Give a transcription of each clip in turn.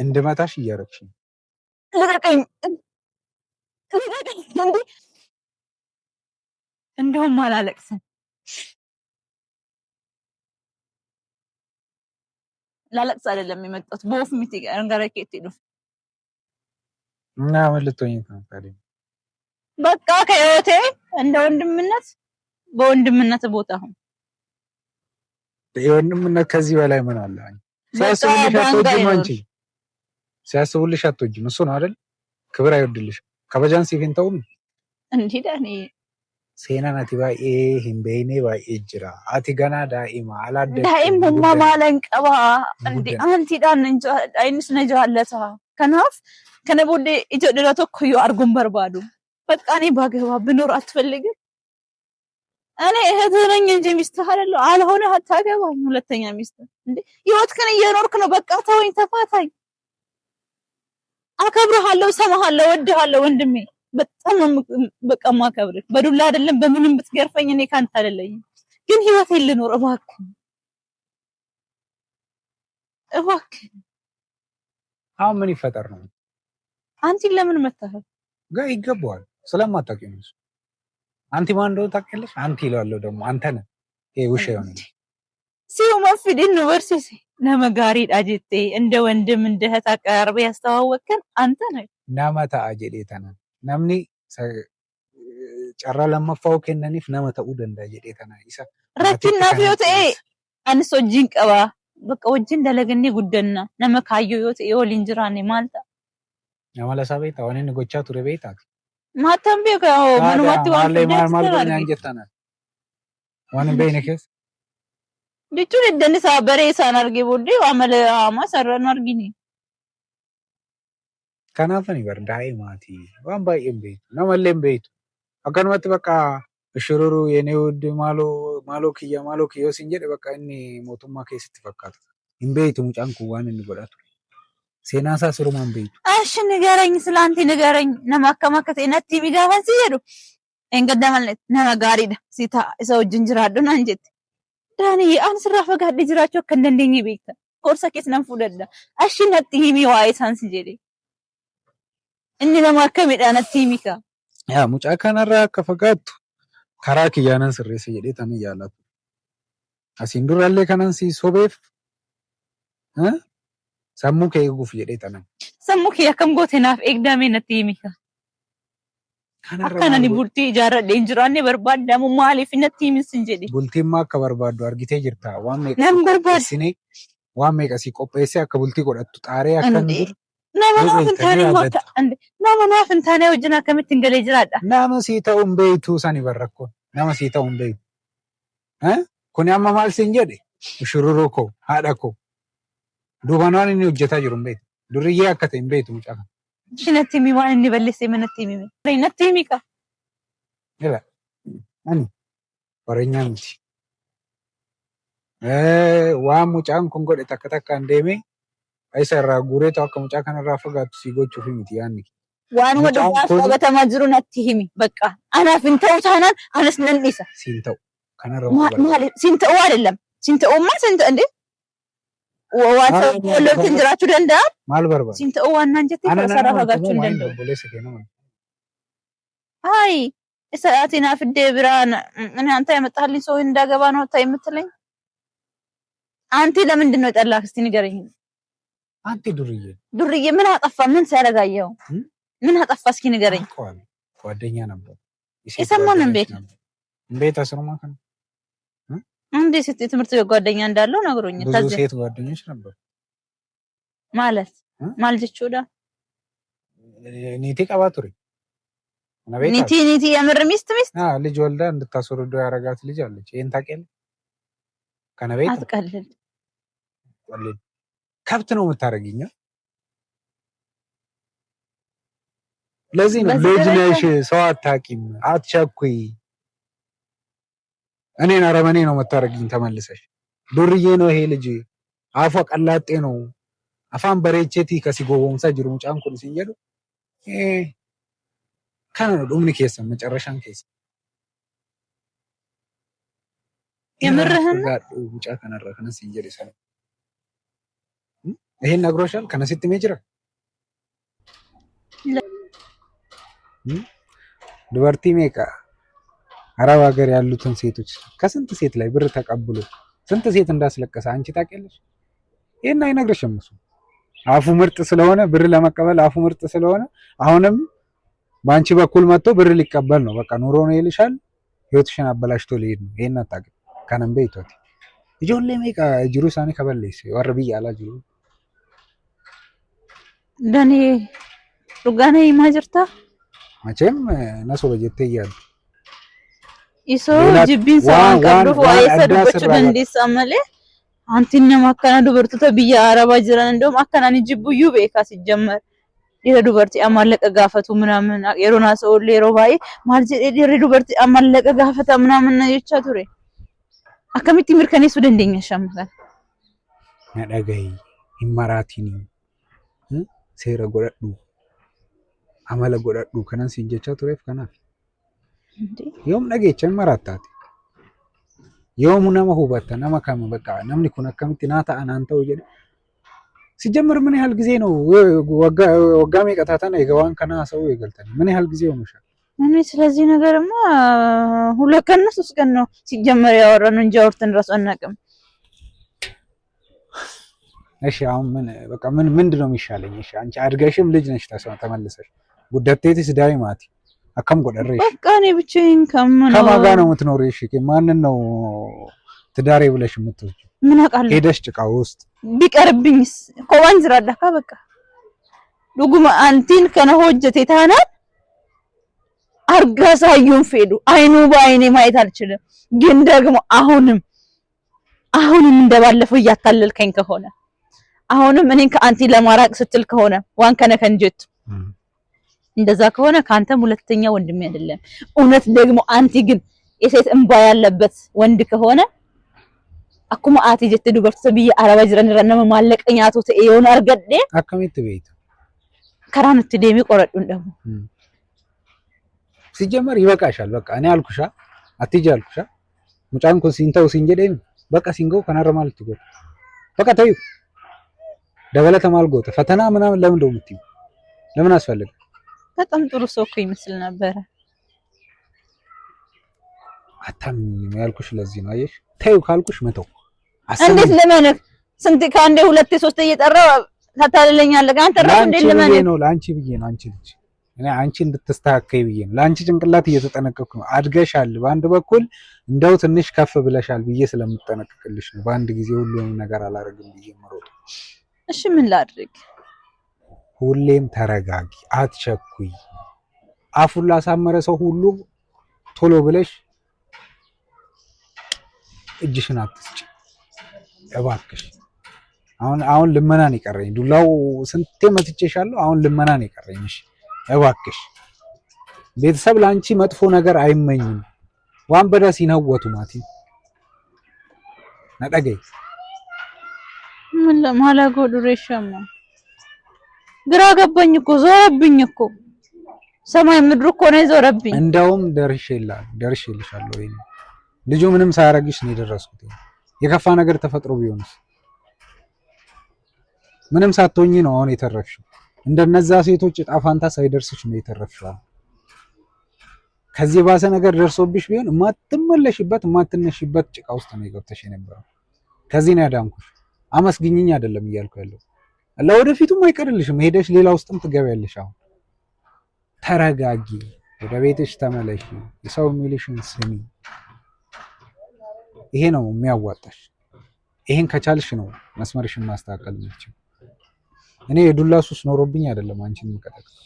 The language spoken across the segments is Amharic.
እንድመታሽ እያደረግሽ ነው። ልቀቀኝ። እንደውም አላለቅስም። ላለቅስ አይደለም የመጣሁት። በወፍ ሚት አንጋራኬት ነው እና ምን ልትሆኚ ነው ታዲያ? በቃ ከህይወቴ እንደ ወንድምነት በወንድምነት ቦታ ሁን። የወንድምነት ከዚህ በላይ ምን አለ? ሲያስቡልሽ አትወጂም አንቺ። ሲያስቡልሽ አትወጂም እሱ ነው አይደል? ክብር አይወድልሽም። ከበጃን ሲፊንተው እንዴ ዳኒ seenaan baay'ee hin beekne baay'ee jira. Ati ganaa daa'ima alaadde. Daa'imummaa maalan qabaa? Amantiidhaan innis na jaallata. Kanaaf kana booddee ija dhiira tokko yoo arguun barbaadu. Bakka ani baagabaa binuur አትፈልግም? እኔ እህትህ ነኝ እንጂ ሚስትህ አይደለሁ። አልሆነ አታገባኝ። ሁለተኛ ሚስት እንዴ ህይወትህን እየኖርክ ነው። በቃ ተወኝ፣ ተፋታኝ። አከብርሃለሁ፣ ሰማሃለሁ፣ ወድሃለሁ ወንድሜ። በጣም በቃ ማከብርህ በዱላ አይደለም በምንም ብትገርፈኝ እኔ ካንተ አይደለኝም። ግን ህይወቴን ልኖር እባክህ እባክህ። አሁን ምን ይፈጠር ነው? አንቺን ለምን መታህ? ጋር ይገባዋል። ስለማታውቂው ነው። አንቲ ማን እንደሆነ ታውቂያለሽ? አንቲ ይላለው ደግሞ አንተ ነህ። ይሄ ውሻ ይሆናል። ሲውማ ፊዲን ዩኒቨርሲቲ ነመጋሪ ዳጅቴ እንደ ወንድም እንደ እህት አቀራርበ ያስተዋወቅከን አንተ ነህ። ናማታ አጀዴተና namni carraa lammaffaa kennaniif nama ta'uu danda'a jedhee kana isa rakkinnaaf yoo ta'e anis wajjin qaba bakka wajjin dalagannee guddanna nama kaayyoo yoo ta'e waliin jiraanne maal ta'a nama lasaa beektaa waan inni gochaa ture beektaati maataan beeka manumatti waan maal godhan jettana waan hin beekne keessa jechuun iddaan isaa baree isaan argee booddee amala hamaa sararaan argine. Kanaafani bardaa'ee maatii waan baay'een beektu namallee beektu akkanumatti bakka shururu yenee wuddi maaloo kiyya sin jedhe bakka inni mootummaa keessatti fakkaata hin beektu mucaan kun waan inni godhatu seenaa isaa sirumaan beektu. Ashi ንገረኝ ስላንቲ ንገረኝ nama akkam akka ta'e natti himi gaafan si jedhu engaddamallee nama gaariidha si ta'a isa wajjin jiraadhu naan jette daanii an sirraa fagaadhee jiraachuu akka hin dandeenye beekta gorsa kees nan fudhadha ashi natti himi waa'ee isaan si jedhe. Inni nama akkamidha natti himika? Yaa mucaa kanarraa akka fagaattu karaa kiyyaanan sirreessa jedhee tan yaallatu. Asiin durallee kanan si sobeef sammuu kee eeguuf jedhee tanan. Sammuu kee akkam goote naaf eegdamee natti himika? Akkanani bultii ijaarradhee hin jiraanne barbaadamu maaliif natti himin jedhe? Bultiimmaa akka barbaaddu argitee jirta. Waan meeqa si qopheessee akka bultii godhattu xaaree akka hin jiru. Nama naaf hin taane wajjin akkamitti hin galee jiraadha. Nama sii ta'uun beektu sani barrakkoon. Nama sii ta'uun beektu. Kuni amma maal siin jedhe? Shururuu koo, haadha koo. Duubanaan inni hojjetaa jiru hin beektu. Duriyyee akka ta'e hin beektu mucaa kana. Natti himi waan inni balleessee natti himi. Natti himi ka. Ani bareenyaa miti. Waan mucaan kun godhe takka takkaan deemee isa irraa guureetu akka mucaa kanarraa fagaattu si gochuuf miti yaanni. Waan wadduudhaaf qabatamaa jiru natti himi. Bakka anaaf hin ta'u taanaan anas nan dhisa. Siin ta'u. Kanarra maali? Siin ta'u ayidለም. Siin ta'ummaa siin ta'u እንዴ? waan walloltiin jiraachuu danda'a? Maal barbaada? Siin ta'u waan naan jettee sarara fagaachuu hin danda'u. Hayi isa ati naaf iddee biraan አንተ ያመጣልኝ ሰው እንዳገባ ነው ታይ የምትለኝ? አንቲ ለምንድን ነው የጠላክ? እስቲ ንገረኝ። አንቲ ዱርዬ ምን አጠፋ? ምን ሲያረጋየው? ምን አጠፋ? እስኪ ንገረኝ። ጓደኛ ነበር። የሰማን ቤት አስሩማ ከነ እንዴ ሴት ትምህርት ቤት ጓደኛ እንዳለው ነግሮኛል። ብዙ ሴት ጓደኞች ነበር ማለት ማልጀቾዳ ኒቲ ቀባቱሪ ኒቲ የምር ሚስት ልጅ ወልዳ እንድታስወርዶ ያረጋት ልጅ አለች። ይሄን ታውቂያለሽ? ከነ ቤት አትቀልል። ከብት ነው የምታረጊኛ። ለዚህ ነው ልጅ ነሽ፣ ሰው አታውቂም፣ አትቸኩይ። እኔን አረመኔ ነው የምታረጊኝ ተመልሰሽ። ዱርዬ ነው ይሄ ልጅ፣ አፏ ቀላጤ ነው። አፋን በሬቼቲ ከሲጎቦምሳ ጅሩ ሙጫን ኩን ሲንጀዱ ካነ ነው ዱምኒ ኬሰ መጨረሻን ኬሰ የምርህን ሙጫ ከነራ ከነ ሲንጀዱ ሰለ ይሄን ነግሮሻል ከነሲት ሜጅራ ዱበርቲ ሜቃ አረብ ሀገር ያሉትን ሴቶች ከስንት ሴት ላይ ብር ተቀብሎ ስንት ሴት እንዳስለቀሰ አንቺ ታውቂያለሽ? ይሄን አይነግርሽም እሱ አፉ ምርጥ ስለሆነ ብር ለመቀበል አፉ ምርጥ ስለሆነ አሁንም በአንቺ በኩል መጥቶ ብር ሊቀበል ነው። በቃ ኑሮ ነው ይልሻል። ህይወትሽን አበላሽቶ ሊሄድ ነው። ይሄን አታውቂም። ከነም በይቶት ijoollee meeqa jiru isaanii kaballeesse warra biyya alaa jiru. Dani dhugaana himaa jirta? Macheem na soba jettee yaaddu. Isoo jibbiin sabaan qabduuf waa'ee isa dubbachuu dandeessaa malee antiin nama akkana dubartoota biyya arabaa jiran እንደውም akkana ni jibbuyyuu beekaa ሲጀመር dhiira dubartii amallaqa gaafatu ምናምን yeroo naasa'ollee yeroo baay'ee maal jedhee dhiirri dubartii amallaqa gaafata ምናምን jechaa ture. akkamitti mirkaneessuu dandeenya shamsan na dhagahi hin maraatini seera godhadhu amala godhadhu kanan siin jechaa tureef kanaaf yoom dhageecha hin maraattaati yoom nama hubatta nama kam baqaa namni kun akkamitti naa ta'a naan ta'u jedhe ሲጀምር ምን ያህል ጊዜ ነው ወጋ meeqataatan eegawaan kana haasa'uu eegaltanii ምን ያህል ጊዜ ሆኖሻል? እኔ ስለዚህ ነገርማ ሁለት ቀን ነው ሶስት ቀን ነው ሲጀመር ያወራነው እንጂ አውርተን ራሱ አናውቅም። እሺ አሁን ምን በቃ ምንድነው የሚሻለኝ? እሺ አንቺ አድገሽም ልጅ ነሽ ተመለሰሽ ጉዳቴትስ ዳይ ማቲ አከም ጎደረሽ በቃ እኔ ብቻዬን ከማጋ ነው የምትኖሪው? እሺ ማንን ነው ትዳሬ ብለሽ የምትወጪው? ምን አውቃለሁ ሄደሽ ጭቃ ውስጥ ቢቀርብኝስ ኮባን ዝራዳካ በቃ ዱጉማ አንቲን ከነ ሆጀቴ ታናል አርጋሳዩን ፌዱ አይኑ ባይኔ ማየት አልችልም። ግን ደግሞ አሁንም እንደባለፈው እያታለልከኝ ከሆነ አሁንም እኔን ከአንቲ ለማራቅ ስትል ከሆነ ዋን ከነ ከንጀት እንደዛ ከሆነ ካንተም ሁለተኛ ወንድሜ አይደለም። እውነት ደግሞ አንቲ ግን የሴት እንባ ያለበት ወንድ ከሆነ አኩማ አቲ ጀት ዱበርተ ቢይ አረባ ጅረን ረነመ ማለቀኛቱ ተየውን አርገዴ አከሚት ቤት ከራንት ደሚ ቆረዱን ደግሞ ሲጀመር ይበቃሻል። በቃ እኔ አልኩሻ አትጂ አልኩሻ ሙጫን ኮ ሲንተው ሲንጀደም በቃ ሲንገው ከናረ ማለት ይጎ በቃ ተዩ ደበለተ ማልጎተ ፈተና ምናምን ለምን እንደው የምትዩ ለምን አስፈልግ? በጣም ጥሩ ሰው እኮ ይመስል ነበር። አታም ያልኩሽ ለዚህ ነው። አየሽ ተዩ ካልኩሽ መተው እንዴት ለማነክ ስንት ከአንዴ ሁለቴ ሶስቴ እየጠራው ታታለለኛለህ። አንተ ራስ እንዴት ለማነክ ነው? ላንቺ ብዬ ነው። አንቺ ልጅ እኔ አንቺ እንድትስተካከይ ብዬ ነው። ላንቺ ጭንቅላት እየተጠነቀቅኩ ነው። አድገሻል፣ በአንድ በኩል እንደው ትንሽ ከፍ ብለሻል ብዬ ስለምጠነቀቅልሽ ነው። በአንድ ጊዜ ሁሉንም ነገር አላረግም ብዬ መሮጥ። እሺ ምን ላድርግ? ሁሌም ተረጋጊ፣ አትቸኩይ። አፉን ላሳመረ ሰው ሁሉ ቶሎ ብለሽ እጅሽን አትስጪ እባክሽ። አሁን ልመናን ይቀረኝ። ዱላው ስንቴ መትቼሻለሁ። አሁን ልመናን ይቀረኝ። እሺ እባክሽ ቤተሰብ ላንቺ መጥፎ ነገር አይመኝም። ዋን በዳስ ይነወቱ ማቲ ነጠገይ ምን ለማላጎ ዱሬሻማ ግራ ገባኝ እኮ ዞረብኝ እኮ ሰማይ ምድር እኮ ነው ዞረብኝ። እንደውም ደርሼልሻለሁ። ወይ ልጁ ምንም ሳያረግሽ ነው የደረስኩት። የከፋ ነገር ተፈጥሮ ቢሆንስ ምንም ሳትሆኚ ነው አሁን የተረፍሽው። እንደነዛ ሴቶች ጣፋንታ ሳይደርስሽ ነው የተረፍሽው። ከዚህ ባሰ ነገር ደርሶብሽ ቢሆን ማትመለሽበት ማትነሽበት ጭቃ ውስጥ ነው የገብተሽ የነበረው። ከዚህ ነው ያዳንኩሽ። አመስግኝኝ አይደለም እያልኩ ያለው። ለወደፊቱም አይቀርልሽም፣ ሄደሽ ሌላ ውስጥም ትገቢያለሽ። አሁን ተረጋጊ፣ ወደ ቤትሽ ተመለሺ፣ የሰው የሚልሽን ስሚ። ይሄ ነው የሚያዋጣሽ። ይሄን ከቻልሽ ነው መስመርሽን ማስተካከል የምትችይው። እኔ የዱላ ሱስ ኖሮብኝ አይደለም አንቺን የምቀጠቅጥ።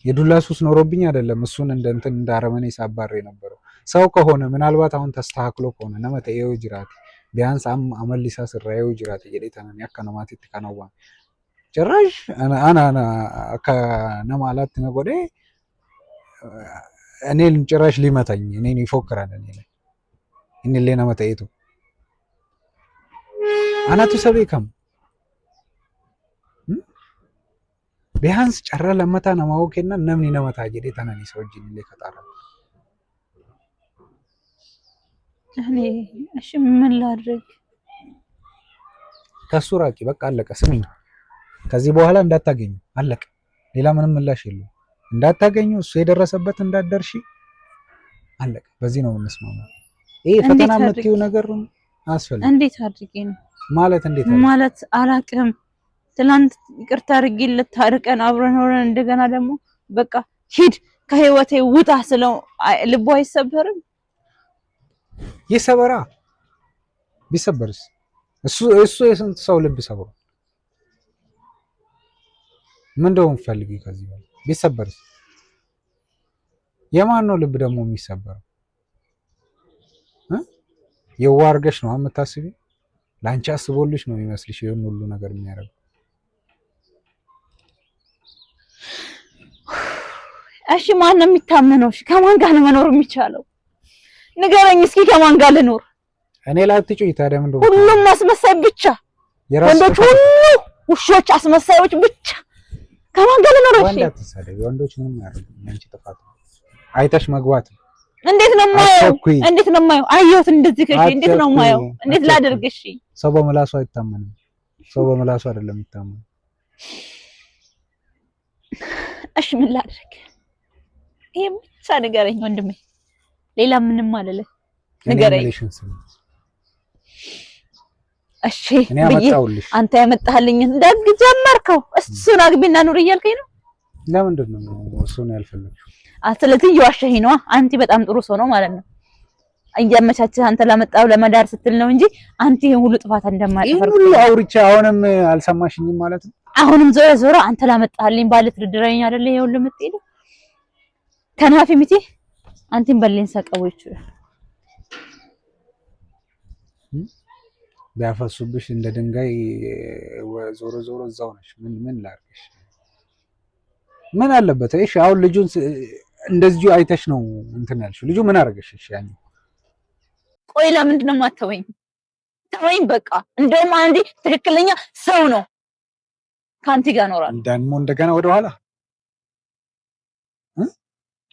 የዱላ ሱስ ኖሮብኝ አይደለም እሱን እንደ አረመኔ ሳባር የነበረው። ሰው ከሆነ ምናልባት አሁን ተስተካክሎ ከሆነ ነመተ ኤው ጅራት ቢያንስ አመሊሳ ስራዬው ጅራት የደታና ያከነማት ተከናዋ ጭራሽ አና ከነማላት ነገደ እኔን ጭራሽ ሊመታኝ እኔን ይፎክራል። እኔ ለና መታየቱ አናቱ ሰበከም ቢያንስ ጨራ ለመታ ነማውከና ነምን ነመታ ጀዴ ተናኒ ሰውጂን ለከታራ እኔ እሺ ምን ላድርግ? ከሱ ራቂ። በቃ አለቀ። ስሚኝ፣ ከዚህ በኋላ እንዳታገኙ፣ አለቀ። ሌላ ምንም ምላሽ የለውም። እንዳታገኙ፣ እሱ የደረሰበት እንዳትደርሺ፣ አለቀ። በዚህ ነው የምንስማማው። ይሄ ፈተና የምትይው ነገር አስፈልግ። እንዴት አድርጌ ነው ማለት? እንዴት ማለት አላውቅም። ትናንት ይቅርታ አድርጌለት ታርቀን አብረን ሆነን እንደገና ደግሞ በቃ ሂድ ከህይወቴ ውጣ ስለው ልቡ አይሰበርም? ይሰበራ። ቢሰበርስ? እሱ የስንት ሰው ልብ ሰብሮ ምንድነው የምትፈልጊ? ከዚህ በኋላ ቢሰበርስ? የማን ነው ልብ ደግሞ የሚሰበረው? የዋህ አድርገሽ ነው የምታስቢ? ለአንቺ አስቦልሽ ነው የሚመስልሽ ይሄን ሁሉ ነገር የሚያደርገው? እሺ ማን ነው የሚታመነው? እሺ ከማን ጋር ነው መኖር የሚቻለው? ንገረኝ እስኪ ከማን ጋር ልኖር? እኔ ላትጩኝ ታዲያ ምንድነው? ሁሉም አስመሳይ ብቻ፣ ወንዶች ሁሉ ውሾች፣ አስመሳዮች ብቻ። ከማን ጋር ልኖር? እሺ ወንድ አትሳደቢ። ወንዶች ምንም አያደርጉም። አንቺ ጥፋት ነው። አይተሽ መግባት ነው። እንዴት ነው የማየው? እንዴት ነው የማየው? አየሁት እንደዚህ ከሺ እንዴት ነው የማየው? እንዴት ላድርግ? እሺ ሰው በምላሱ አይታመንም። ሰው በምላሱ አይደለም የሚታመነው። እሺ ምን ላድርግ? ይሄ ብቻ ንገረኝ ወንድሜ፣ ሌላ ምንም አልልህ። ንገረኝ። እሺ ብዬ አንተ ያመጣህልኝን ደግ ጀመርከው። እሱን አግቢና ኑር እያልከኝ ነው? ለምንድን ነው እሱን ያልፈለግሽው? ስለዚህ እየዋሸኸኝ ነው። አንቲ በጣም ጥሩ ሰው ነው ማለት ነው። እያመቻቸህ አንተ ላመጣው ለመዳር ስትል ነው እንጂ አንቲ ይሄን ሁሉ ጥፋት እንደማይፈርድ ይሄን ሁሉ አውርቼ አሁንም አልሰማሽኝም ማለት ነው። አሁንም ዞረ ዞረ አንተ ላመጣህልኝ ባለ ትድድረኝ አይደለ? ይሄ ሁሉ የምትሄደው ከናፊ ሚቲ አንቲን በሌን ሰቀው ይችላል ቢያፈሱብሽ እንደ ድንጋይ ዞሮ ዞሮ እዛው ነሽ። ምን ላድርግሽ? ምን አለበት? እሺ አሁን ልጁን እንደዚሁ አይተሽ ነው እንትን ያልሽው። ልጁ ምን አደረገሽ? እሺ ያኔ ቆይ ለምንድን ነው የማትተወኝ? ተወኝ በቃ። እንደውም አንዴ ትክክለኛ ሰው ነው ካንቲ ጋር ኖራል። ደግሞ እንደገና ወደኋላ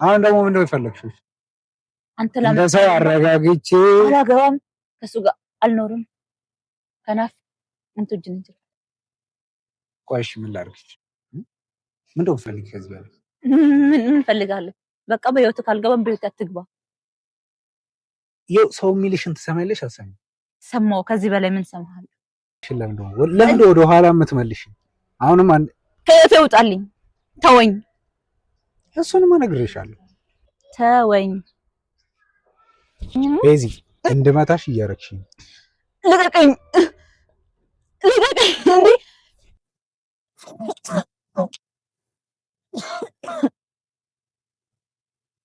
አሁን ደግሞ ምንድነው የፈለግሽው? አንተ ለምን እንደሰው አረጋግጬ አላገባም፣ ከሱ ጋር አልኖርም። ከናፍ እንት እጅ እንጂ ቆይ እሺ ምን ላድርግሽ? ምንድነው የምትፈልጊው ከዚህ በላይ? ምን ፈልጋለሁ? በቃ በህይወት ካልገባም በህይወት አትግባ። ይኸው ሰው የሚልሽን ትሰማለሽ? አሰሚ ሰማው። ከዚህ በላይ ምን ሰማሃለሁ? እሺ ለምን ወደ ኋላ የምትመልሽ? አሁንም ከህይወቴ ውጣልኝ፣ ተወኝ። እሱንማ ነግሬሻለሁ። ተወኝ ቤዚ፣ እንድመታሽ እያረግሽኝ። ልቀቀኝ፣ ልቀቀኝ እንዴ!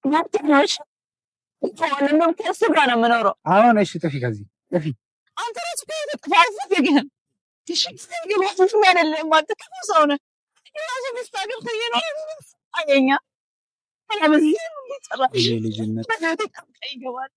ማጥናሽ ወንድም ከሱ ጋር ነው የምኖረው። አሁን እሺ ጥፊ፣ ከዚህ ጥፊ። አንተ ራስህ ከጥፋት ይገኛል። ትሽክስኝ ግባሽ ምን አይደለም ማጥከው ሰው ነው። የራሱ መስታገል ከየነው አገኛ አላበዚህ ይጠራሽ ልጅነት ይገባል።